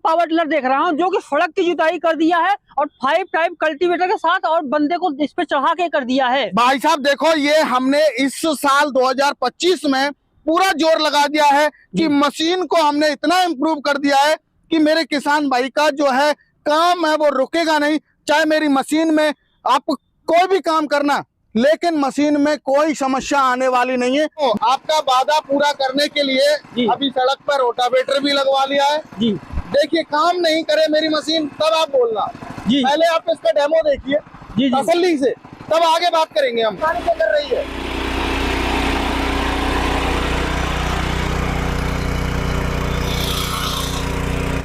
Power tiller देख रहा हूँ जो कि सड़क की जुताई कर दिया है और 5 टाइप कल्टीवेटर के साथ और बंदे को इस पे चढ़ा के कर दिया है। भाई साहब देखो, ये हमने इस साल 2025 में पूरा जोर लगा दिया है कि मशीन को हमने इतना इम्प्रूव कर दिया है कि मेरे किसान भाई का जो है काम है वो रुकेगा नहीं। चाहे मेरी मशीन में आप कोई भी काम करना, लेकिन मशीन में कोई समस्या आने वाली नहीं है। तो आपका वादा पूरा करने के लिए अभी सड़क पर रोटावेटर भी लगवा लिया है जी। देखिए, काम नहीं करे मेरी मशीन तब आप बोलना जी। पहले आप इसका डेमो देखिए जी तसल्ली से, तब आगे बात करेंगे हम। क्या कर रही है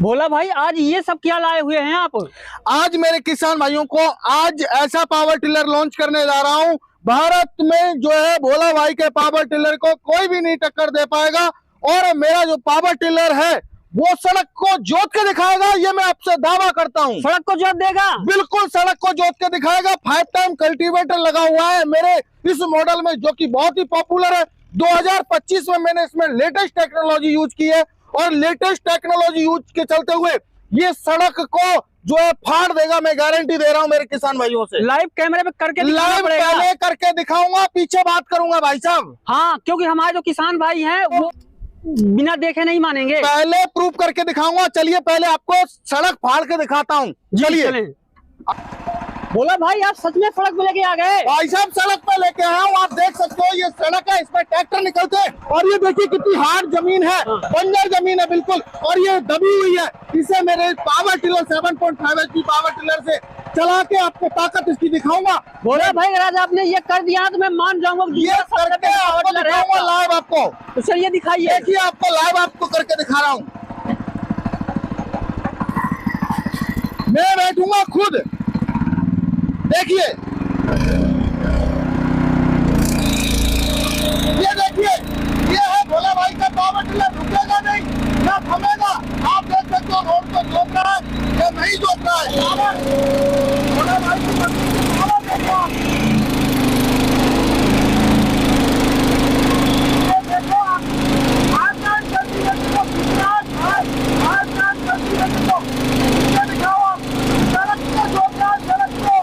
भोला भाई, आज ये सब क्या लाए हुए हैं आप? आज मेरे किसान भाइयों को आज ऐसा पावर टिलर लॉन्च करने जा रहा हूं, भारत में जो है भोला भाई के पावर टिलर को कोई भी नहीं टक्कर दे पाएगा। और मेरा जो पावर टिलर है वो सड़क को जोत के दिखाएगा, ये मैं आपसे दावा करता हूं। सड़क को जोत देगा? बिल्कुल सड़क को जोत के दिखाएगा। 5 टाइम कल्टीवेटर लगा हुआ है मेरे इस मॉडल में, जो कि बहुत ही पॉपुलर है। 2025 में मैंने इसमें लेटेस्ट टेक्नोलॉजी यूज की है और लेटेस्ट टेक्नोलॉजी यूज के चलते हुए ये सड़क को जो है फाड़ देगा। मैं गारंटी दे रहा हूं मेरे किसान भाइयों से। लाइव कैमरे पे करके लाइव पहले करके दिखाऊंगा, पीछे बात करूंगा भाई साहब। हाँ, क्योंकि हमारे जो किसान भाई हैं वो बिना देखे नहीं मानेंगे। पहले प्रूफ करके दिखाऊंगा। चलिए पहले आपको सड़क फाड़ के दिखाता हूँ। चलिए। बोला भाई, आप सच में सड़क पे लेके आ गए? भाई साहब सड़क पे लेके आया हूँ। आप देख सकते हो ये सड़क है, इसमें ट्रैक्टर निकलते हैं और ये देखिए कितनी हार्ड जमीन है, बंजर जमीन है बिल्कुल, और ये दबी हुई है। इसे मेरे power tiller 7.5 HP power tiller से चला के आपको ताकत इसकी दिखाऊंगा। बोला भाई, अगर आपने ये कर दिया तो मैं मान जाऊंगा। ये करके आपको दिखाऊंगा लाइव आपको। तो चलिए दिखाइए। देखिए आपको लाइव आपको करके दिखा रहा हूँ। मैं बैठूंगा खुद, देखिए ये देखिए, ये है भोला भाई का पावर टिलर। रुकेगा नहीं ना थमेगा। आप देख सकते हो रोड को जोत रहा है या नहीं जोत रहा है। भोला भाई की मशीन की पावर देखो आप। ये देखो आप, आसान करती है तो आसान करती है तो ये दिखाओ आप। सड़क को जोत रहा है, सड़क को।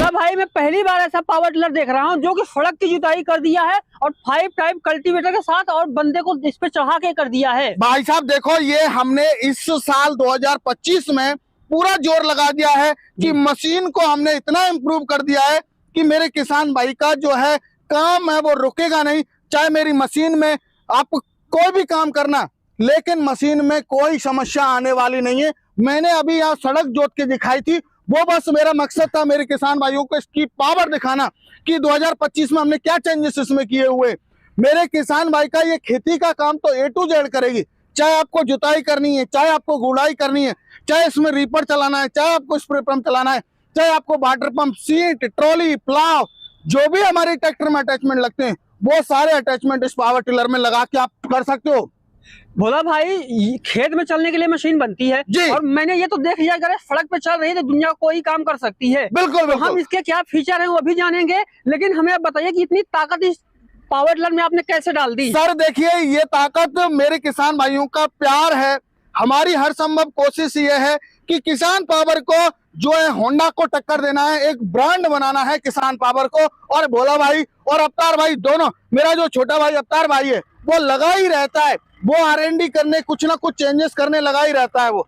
भाई, मैं पहली बार ऐसा पावर टिलर देख रहा हूँ जो कि सड़क की जुताई कर दिया है और 5 टाइप कल्टीवेटर के साथ और बंदे को इस पे चढ़ा के कर दिया है। भाई साहब देखो, ये हमने इस साल 2025 में पूरा जोर लगा दिया है कि मशीन को हमने इतना इम्प्रूव कर दिया है कि मेरे किसान भाई का जो है काम है वो रुकेगा नहीं। चाहे मेरी मशीन में आप कोई भी काम करना, लेकिन मशीन में कोई समस्या आने वाली नहीं है। मैंने अभी यहाँ सड़क जोत के दिखाई थी, वो बस मेरा मकसद था मेरे किसान भाइयों को इसकी पावर दिखाना कि 2025 में हमने क्या चेंजेस इसमें किए हुए। मेरे किसान भाई का ये खेती का काम तो A to Z करेगी। चाहे आपको जुताई करनी है, चाहे आपको गुड़ाई करनी है, चाहे इसमें रीपर चलाना है, चाहे आपको स्प्रे पंप चलाना है, चाहे आपको water pump, seat, trolley, plough, जो भी हमारे ट्रैक्टर में अटैचमेंट लगते हैं वो सारे अटैचमेंट इस पावर टिलर में लगा के आप कर सकते हो। भोला भाई, खेत में चलने के लिए मशीन बनती है और मैंने ये तो देख लिया, अगर सड़क पे चल रही है तो दुनिया कोई काम कर सकती है। बिल्कुल, तो हम इसके क्या फीचर हैं वो भी जानेंगे, लेकिन हमें आप बताइए कि इतनी ताकत इस पावर टिलर में आपने कैसे डाल दी? सर देखिए, ये ताकत मेरे किसान भाइयों का प्यार है। हमारी हर संभव कोशिश ये है कि किसान पावर को जो है होंडा को टक्कर देना है, एक ब्रांड बनाना है किसान पावर को। और भोला भाई और अवतार भाई दोनों, मेरा जो छोटा भाई अवतार भाई है वो लगा ही रहता है, वो R&D करने, कुछ ना कुछ चेंजेस करने लगा ही रहता है। वो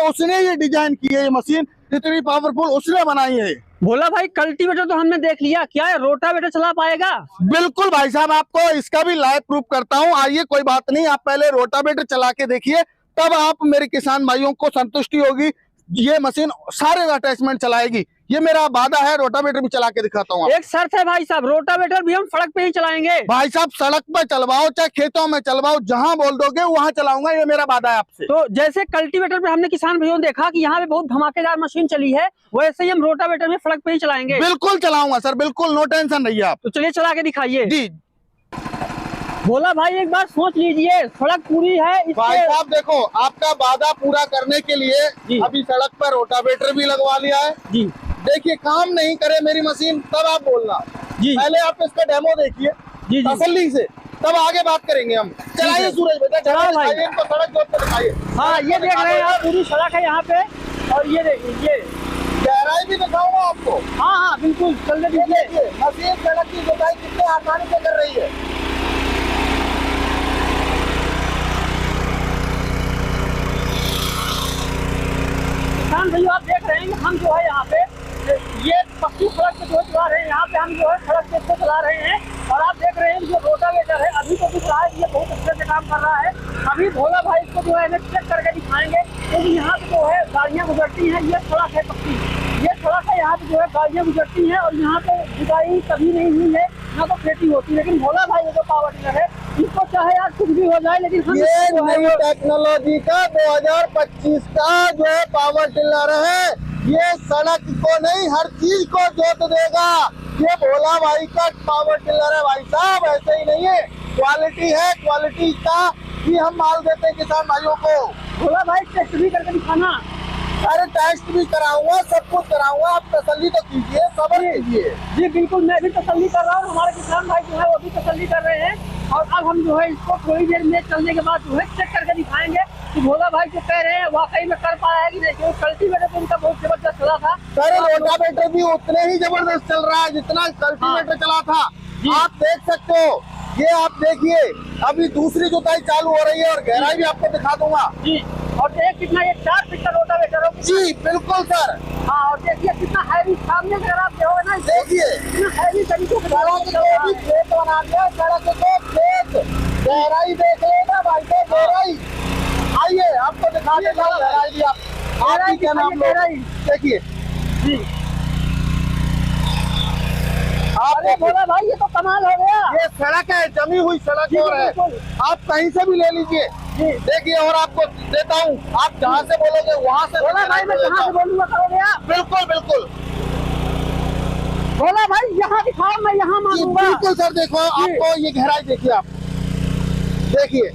उसने ये डिजाइन की है, ये मशीन इतनी पावरफुल उसने बनाई है। भोला भाई, कल्टीवेटर तो हमने देख लिया, क्या है रोटावेटर चला पाएगा? बिल्कुल भाई साहब, आपको इसका भी लाइव प्रूफ करता हूँ। आइए, कोई बात नहीं, आप पहले रोटावेटर चला के देखिए, तब आप मेरे किसान भाइयों को संतुष्टि होगी। ये मशीन सारे अटैचमेंट चलाएगी, ये मेरा वादा है। रोटावेटर भी चला के दिखाता हूँ। एक शर्त है भाई साहब, रोटावेटर भी हम सड़क पे ही चलाएंगे। भाई साहब सड़क पे चलवाओ चाहे खेतों में चलवाओ, जहाँ बोल दोगे वहाँ चलाऊंगा, ये मेरा वादा है आपसे। तो जैसे कल्टीवेटर पे हमने किसान भाइयों ने देखा कि यहाँ पे बहुत धमाकेदार मशीन चली है, वैसे ही हम रोटावेटर में सड़क पे ही चलाएंगे। बिल्कुल चलाऊंगा सर, बिल्कुल, नो टेंशन रहिए आप। तो चलिए चला के दिखाइए। जी। भोला भाई एक बार सोच लीजिए, सड़क पूरी है भाई इसके। साहब देखो, आपका वादा पूरा करने के लिए जी। अभी सड़क पर रोटावेटर भी लगवा लिया है। जी देखिए काम नहीं करे मेरी मशीन तब आप बोलना, जी पहले आप इसका डेमो देखिए जी जी। तसल्ली से, तब आगे बात करेंगे हम। चलाइए सूरज बेटा, चलाओ भाई। दिखाइए इनको, सड़क जोत के दिखाइए। हाँ ये देख रहे हैं आप, पूरी सड़क है यहाँ पे। और ये देखिए ये, गहराई भी दिखाऊंगा आपको। हाँ हाँ बिल्कुल, चलने ये दीजिए। देखिए मशीन सड़क की जुताई कितने आसानी से कर रही है। किसान भैया आप देख रहे हैं कि हम जो है यहाँ पे ये पक्की सड़क पे जो चला रहे हैं, यहाँ पे हम जो है सड़क पे इसको चला रहे हैं। और आप देख रहे हैं जो रोटावेटर है अभी तो दिख रहा है, ये बहुत अच्छे से काम कर रहा है। अभी भोला भाई इसको जो है चेक करके दिखाएंगे, क्योंकि यहाँ पे जो है गाड़ियाँ गुजरती हैं, ये सड़क है पक्की, ये सड़क है, यहाँ पे जो है गाड़ियाँ गुजरती हैं। और यहाँ पे जुताई कभी नहीं हुई है, ना तो खेती होती है। लेकिन भोला भाई जो पावर टिलर है, इसको चाहे यार कुछ भी हो जाए, लेकिन हम ये जो है नई टेक्नोलॉजी का 2025 का जो है पावर टिलर है। ये सड़क को नहीं हर चीज को जोत देगा। ये भोला भाई का पावर टिलर है भाई साहब, ऐसे ही नहीं है, क्वालिटी है, क्वालिटी का ही हम माल देते हैं किसान भाइयों को। भोला भाई टेस्ट भी करके दिखाना। अरे टेस्ट भी कराऊंगा, सब कुछ कराऊंगा, आप तसल्ली तो कीजिए, सब्र कीजिए। जी बिल्कुल, मैं भी तसल्ली कर रहा हूँ, हमारे किसान भाई जो है वो भी तसल्ली कर रहे हैं। और अब हम जो है इसको थोड़ी देर में चलने के बाद जो है चेक करके दिखाएंगे कि भोला भाई जो कह रहे हैं वाकई में कर पाया है कि नहीं। क्योंकि कल्टीवेटर तो उनका बहुत जबरदस्त चला था। सर रोटावेटर भी उतने ही जबरदस्त चल रहा है जितना कल्टीवेटर चला था। आप देख सकते हो, ये आप देखिए अभी दूसरी जुताई चालू हो रही है और गहराई भी आपको दिखा दूंगा। जी, और देख कितना ये 4 फीट का रोटावेटर हो। जी बिल्कुल सर। हाँ, और देखिए कितना हैवी, सामने से अगर आप देखोगे ना, देखिए कितना हैवी तरीके से सड़क को भी खेत बना दिया, सड़क को खेत, गहराई देख लेना भाई को, गहराई। आइए आपको दिखा देता हूँ गहराई भी। आप ही क्या नाम लो, देखिए जी। आप अरे भोला भाई ये तो कमाल हो गया। ये सड़क है, जमी हुई सड़क जी, और है, बिल्कुल। आप कहीं से भी ले लीजिए। जी देखिए और आपको देता हूँ, आप जहाँ से बोलोगे वहाँ से भोला भाई मैं कहाँ से बोलूँगा, करोगे आप? बिल्कुल बिल्कुल भोला भाई यहाँ दिखाओ, मैं यहाँ जी, मांगूंगा। बिल्कुल सर। देखो आपको ये गहराई देखिए, आप देखिए।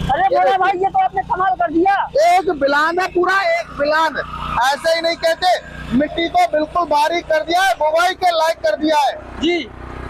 अरे भोला भाई ये तो आपने कमाल कर दिया। एक बिलान है, पूरा एक बिलान, ऐसे ही नहीं कहते, मिट्टी को बिल्कुल बारीक कर दिया है, बुवाई के लायक कर दिया है। जी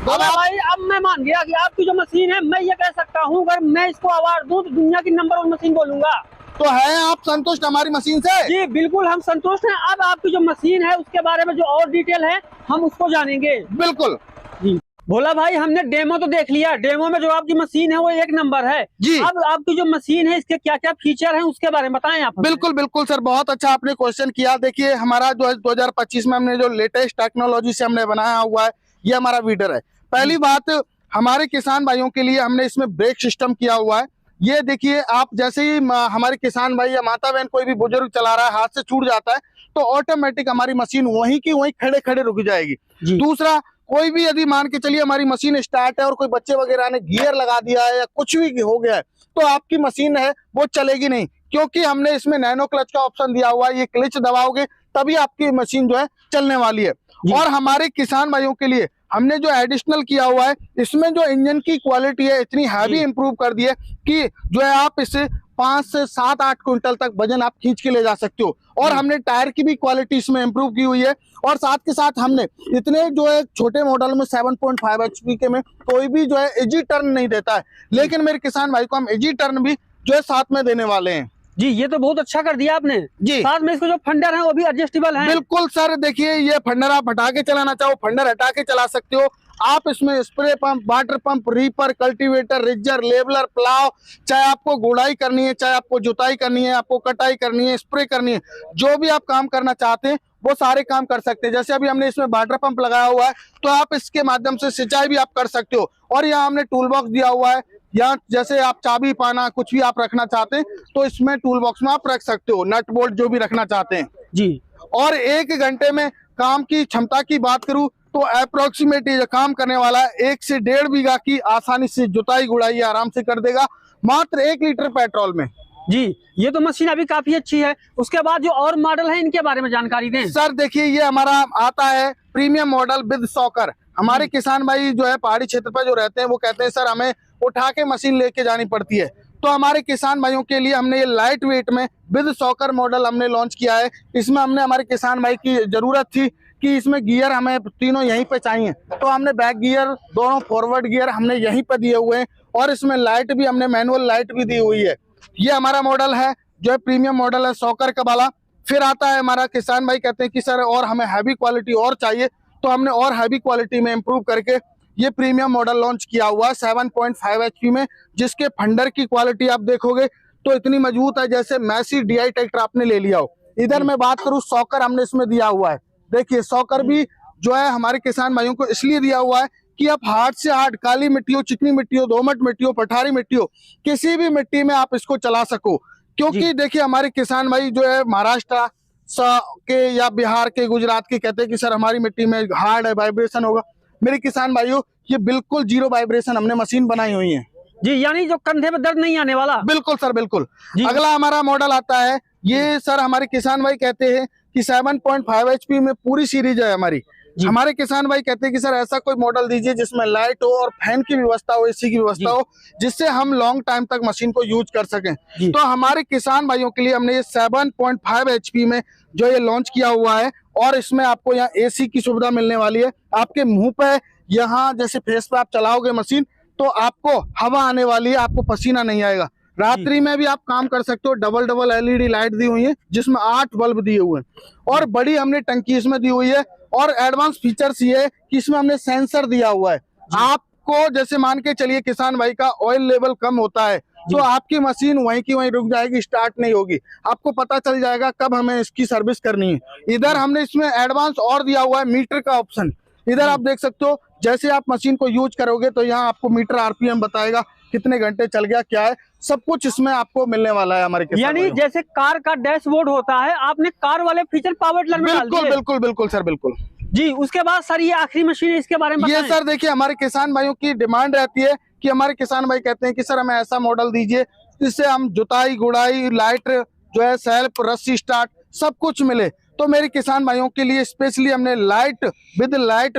भोला भाई अब मैं मान गया कि आपकी जो मशीन है, मैं ये कह सकता हूँ अगर मैं इसको अवार्ड दूं तो दुनिया की नंबर 1 मशीन बोलूंगा। तो है आप संतुष्ट हमारी मशीन से? जी बिल्कुल हम संतुष्ट हैं। अब आपकी जो मशीन है उसके बारे में जो और डिटेल है हम उसको जानेंगे। बिल्कुल जी भोला भाई हमने डेमो तो देख लिया, डेमो में जो आपकी मशीन है वो 1 नंबर है। जी। अब आपकी जो मशीन है इसके क्या क्या फीचर हैं उसके बारे में बताएं आप। बिल्कुल बिल्कुल सर, बहुत अच्छा आपने क्वेश्चन किया। देखिए हमारा जो है 2025 में हमने जो लेटेस्ट टेक्नोलॉजी से हमने बनाया हुआ है, ये हमारा वीडर है। पहली बात, हमारे किसान भाइयों के लिए हमने इसमें ब्रेक सिस्टम किया हुआ है। ये देखिए आप, जैसे ही हमारे किसान भाई या माता बहन कोई भी बुजुर्ग चला रहा है, हाथ से छूट जाता है तो ऑटोमेटिक हमारी मशीन वहीं की वहीं खड़े खड़े रुक जाएगी। दूसरा, कोई भी यदि मान के चलिए हमारी मशीन स्टार्ट है और कोई बच्चे वगैरह ने गियर लगा दिया है या कुछ भी हो गया है, तो आपकी मशीन है वो चलेगी नहीं, क्योंकि हमने इसमें नैनो क्लच का ऑप्शन दिया हुआ है। ये क्लच दबाओगे तभी आपकी मशीन जो है चलने वाली है। और हमारे किसान भाइयों के लिए हमने जो एडिशनल किया हुआ है, इसमें जो इंजन की क्वालिटी है इतनी हैवी इंप्रूव कर दी है कि जो है आप इससे 5 से 7-8 क्विंटल तक वजन आप खींच के ले जा सकते हो। और हमने टायर की भी क्वालिटी इसमें इंप्रूव की हुई है। और साथ के साथ हमने इतने जो है छोटे मॉडल में 7.5 HP के में कोई भी जो है इजी टर्न नहीं देता है, लेकिन मेरे किसान भाई को हम इजी टर्न भी जो है साथ में देने वाले हैं। जी ये तो बहुत अच्छा कर दिया आपने। जी साथ में इसको जो फंडर है वो भी एडजस्टेबल है। बिल्कुल सर, देखिए ये फंडर आप हटा के चलाना चाहो, फंडर हटा के चला सकते हो आप। इसमें spray pump, water pump, reaper, cultivator, ridger, leveller, plough, चाहे आपको गुड़ाई करनी है, चाहे आपको जुताई करनी है, आपको कटाई करनी है, स्प्रे करनी है, जो भी आप काम करना चाहते हैं वो सारे काम कर सकते हैं। जैसे अभी हमने इसमें वाटर पंप लगाया हुआ है तो आप इसके माध्यम से सिंचाई भी आप कर सकते हो। और यहाँ हमने टूल बॉक्स दिया हुआ है, यहाँ जैसे आप चाबी पाना कुछ भी आप रखना चाहते हैं तो इसमें टूल बॉक्स में आप रख सकते हो, नट बोल्ट जो भी रखना चाहते हैं। जी और 1 घंटे में काम की क्षमता की बात करूं तो अप्रोक्सीमेटली जो काम करने वाला है 1 से 1.5 बीघा की आसानी से जुताई गुड़ाई आराम से कर देगा, मात्र 1 लीटर पेट्रोल में। जी ये तो मशीन अभी काफी अच्छी है। उसके बाद जो और मॉडल है इनके बारे में जानकारी दें। सर देखिए ये हमारा आता है प्रीमियम मॉडल विद सॉकर। हमारे किसान भाई जो है पहाड़ी क्षेत्र पर जो रहते हैं वो कहते हैं सर हमें उठा के मशीन लेके जानी पड़ती है। तो हमारे किसान भाइयों के लिए हमने ये लाइट वेट में विद सॉकर मॉडल हमने लॉन्च किया है। इसमें हमने हमारे किसान भाई की जरूरत थी कि इसमें गियर हमें तीनों यहीं पे चाहिए, तो हमने बैक गियर, दोनों फॉरवर्ड गियर हमने यहीं पे दिए हुए हैं और इसमें लाइट भी हमने मैनुअल लाइट भी दी हुई है। ये हमारा मॉडल है जो है प्रीमियम मॉडल है सॉकर का वाला। फिर आता है हमारा किसान भाई कहते हैं कि सर और हमें हैवी क्वालिटी और चाहिए, तो हमने और हैवी क्वालिटी में इम्प्रूव करके ये प्रीमियम मॉडल लॉन्च किया हुआ है 7.5 HP में, जिसके फंडर की क्वालिटी आप देखोगे तो इतनी मजबूत है जैसे मैसी DI ट्रैक्टर आपने ले लिया हो। इधर मैं बात करूं सॉकर हमने इसमें दिया हुआ है। देखिए सॉकर भी जो है हमारे किसान भाइयों को इसलिए दिया हुआ है कि आप हार्ड से हार्ड, काली मिट्टी हो, चिकनी मिट्टी हो, दोमट मिट्टी हो, पठारी मिट्टी हो, किसी भी मिट्टी में आप इसको चला सको। क्योंकि देखिए हमारे किसान भाई जो है महाराष्ट्र के या बिहार के, गुजरात के कहते हैं कि सर हमारी मिट्टी में हार्ड है, वाइब्रेशन होगा। मेरे किसान भाइयों ये बिल्कुल जीरो वाइब्रेशन हमने मशीन बनाई हुई है जी, यानी जो कंधे में दर्द नहीं आने वाला। बिल्कुल सर बिल्कुल। अगला हमारा मॉडल आता है, ये सर हमारे किसान भाई कहते हैं कि 7.5 HP में पूरी सीरीज है हमारी। हमारे किसान भाई कहते हैं कि सर ऐसा कोई मॉडल दीजिए जिसमें लाइट हो और फैन की व्यवस्था हो, AC की व्यवस्था हो, जिससे हम लॉन्ग टाइम तक मशीन को यूज कर सकें। तो हमारे किसान भाइयों के लिए हमने ये 7.5 HP में जो ये लॉन्च किया हुआ है और इसमें आपको यहाँ AC की सुविधा मिलने वाली है। आपके मुंह पे, यहाँ जैसे फेस पे आप चलाओगे मशीन तो आपको हवा आने वाली है, आपको पसीना नहीं आएगा। रात्रि में भी आप काम कर सकते हो। डबल LED लाइट दी हुई है जिसमें 8 बल्ब दिए हुए हैं और बड़ी हमने टंकी इसमें दी हुई है। और एडवांस फीचर्स ये है कि इसमें हमने सेंसर दिया हुआ है। आपको जैसे मान के चलिए किसान भाई का ऑयल लेवल कम होता है तो आपकी मशीन वहीं की वहीं रुक जाएगी, स्टार्ट नहीं होगी। आपको पता चल जाएगा कब हमें इसकी सर्विस करनी है। इधर हमने इसमें एडवांस और दिया हुआ है मीटर का ऑप्शन। इधर आप देख सकते हो जैसे आप मशीन को यूज करोगे तो यहाँ आपको मीटर RPM बताएगा, कितने घंटे चल गया, क्या है, सब कुछ इसमें आपको मिलने वाला है हमारे किसान। यानी जैसे कार का डैशबोर्ड होता है, आपने कार वाले फीचर पावर टिलर में डाल दिए। बिल्कुल बिल्कुल बिल्कुल सर बिल्कुल जी। उसके बाद सर ये आखिरी मशीन है, इसके बारे में ये सर देखिए हमारे किसान भाइयों की डिमांड रहती है कि हमारे किसान भाई कहते हैं कि सर हमें ऐसा मॉडल दीजिए जिससे हम जुताई, गुड़ाई, लाइट जो है, सेल्फ, रस्सी स्टार्ट सब कुछ मिले। तो मेरे किसान भाइयों के लिए स्पेशली हमने लाइट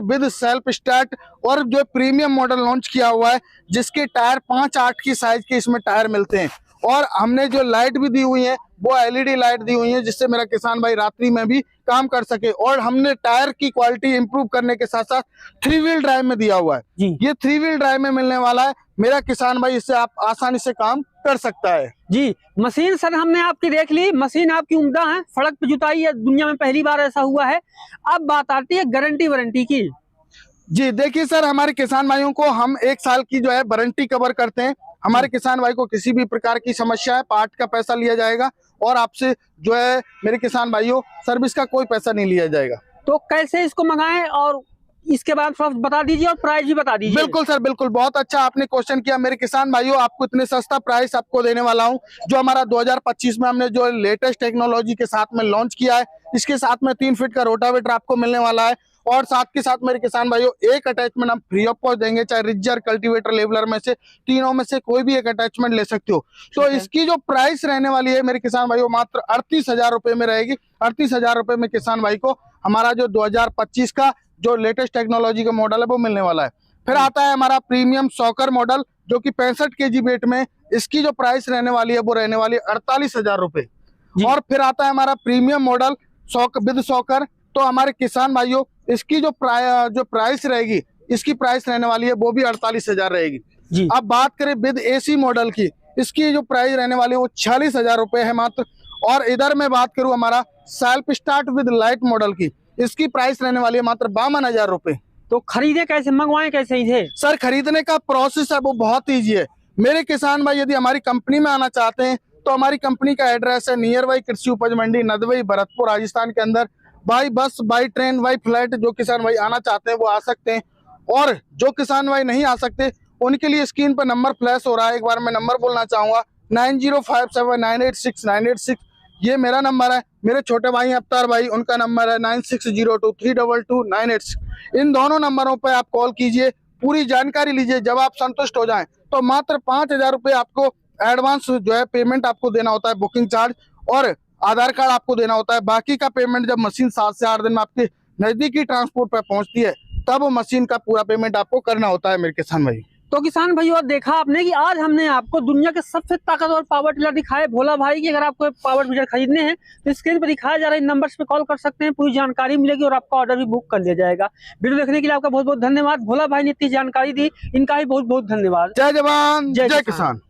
विद सेल्फ स्टार्ट और जो प्रीमियम मॉडल लॉन्च किया हुआ है जिसके टायर 5/8 की साइज के इसमें टायर मिलते हैं। और हमने जो लाइट भी दी हुई है वो LED लाइट दी हुई है जिससे मेरा किसान भाई रात्रि में भी काम कर सके। और हमने टायर की क्वालिटी इंप्रूव करने के साथ साथ 3 व्हील ड्राइव में दिया हुआ है। ये 3 व्हील ड्राइव में मिलने वाला है। मेरा किसान भाई इससे आप आसानी से काम कर सकता है जी। मशीन सर हमने आपकी देख ली, मशीन आपकी उम्दा है, सड़क पे जुताई है, दुनिया में पहली बार ऐसा हुआ है। अब बात आती है गारंटी वारंटी की। जी देखिए सर हमारे किसान भाइयों को हम 1 साल की जो है वारंटी कवर करते हैं। हमारे किसान भाई को किसी भी प्रकार की समस्या है, पार्ट का पैसा लिया जाएगा और आपसे जो है मेरे किसान भाइयों सर्विस का कोई पैसा नहीं लिया जाएगा। तो कैसे इसको मंगाएं और इसके बाद थोड़ा बता दीजिए और प्राइस भी बता दीजिए। बिल्कुल सर बिल्कुल, बहुत अच्छा आपने क्वेश्चन किया। मेरे किसान भाइयों आपको इतने सस्ता प्राइस आपको देने वाला हूं जो हमारा 2025 में हमने जो लेटेस्ट टेक्नोलॉजी के साथ में लॉन्च किया है। इसके साथ में 3 फीट का रोटावेटर आपको मिलने वाला है और साथ के साथ मेरे किसान भाइयों एक अटैचमेंट हम फ्री ऑफ कॉस्ट देंगे, चाहे रिजर, कल्टीवेटर, लेवलर में से तीनों में से कोई भी एक अटैचमेंट ले सकते हो। तो इसकी जो प्राइस रहने वाली है मेरे किसान भाइयों मात्र 38,000 रुपए में रहेगी। 38,000 रुपए में किसान भाई को हमारा जो 2025 का जो लेटेस्ट टेक्नोलॉजी का मॉडल है वो मिलने वाला है। फिर आता है हमारा प्रीमियम सॉकर मॉडल जो कि 65 kg वेट में, इसकी जो प्राइस रहने वाली है वो रहने वाली है 48,000 रुपए। और फिर आता है हमारा प्रीमियम मॉडल विद सॉकर, तो हमारे किसान भाइयों इसकी जो प्राइस रहेगी, इसकी प्राइस रहने वाली है वो भी 48,000 रहेगी। अब बात करें विद AC मॉडल की, इसकी जो प्राइस रहने वाली है वो 46,000 रुपए है मात्र। और इधर मैं बात करूं हमारा self start with light model की, इसकी प्राइस रहने वाली है मात्र 52,000 रुपए। तो खरीदे कैसे, मंगवाए कैसे इसे? सर खरीदने का प्रोसेस है वो बहुत ईजी है। मेरे किसान भाई यदि हमारी कंपनी में आना चाहते हैं तो हमारी कंपनी का एड्रेस है नियर बाई कृषि उपज मंडी, नदवई, भरतपुर, राजस्थान के अंदर। By bus, by train, by flight जो किसान भाई आना चाहते हैं वो आ सकते हैं। और जो किसान भाई नहीं आ सकते उनके लिए स्क्रीन पर नंबर फ्लैश हो रहा है, एक बार मैं नंबर बोलना चाहूंगा 9057986986। ये मेरा नंबर है। मेरे छोटे भाई अवतार भाई, उनका नंबर है 9602322986। इन दोनों नंबरों पर आप कॉल कीजिए, पूरी जानकारी लीजिए। जब आप संतुष्ट हो जाएं तो मात्र 5,000 रुपए आपको एडवांस जो है पेमेंट आपको देना होता है, बुकिंग चार्ज, और आधार कार्ड आपको देना होता है। बाकी का पेमेंट जब मशीन 7 से 8 दिन में आपके नजदीकी ट्रांसपोर्ट पर पहुंचती है तब मशीन का पूरा पेमेंट आपको करना होता है मेरे किसान भाई। तो किसान भाइयों, देखा आपने कि आज हमने आपको दुनिया के सबसे ताकतवर पावर टिलर दिखाए भोला भाई की। अगर आपको पावर टिलर खरीदने हैं तो स्क्रीन पर दिखाया जा रहा है, इन नंबर्स पे कॉल कर सकते हैं, पूरी जानकारी मिलेगी और आपका ऑर्डर भी बुक कर लिया जाएगा। वीडियो देखने के लिए आपका बहुत बहुत धन्यवाद। भोला भाई ने इतनी जानकारी दी, इनका भी बहुत बहुत धन्यवाद। जय जवान जय किसान।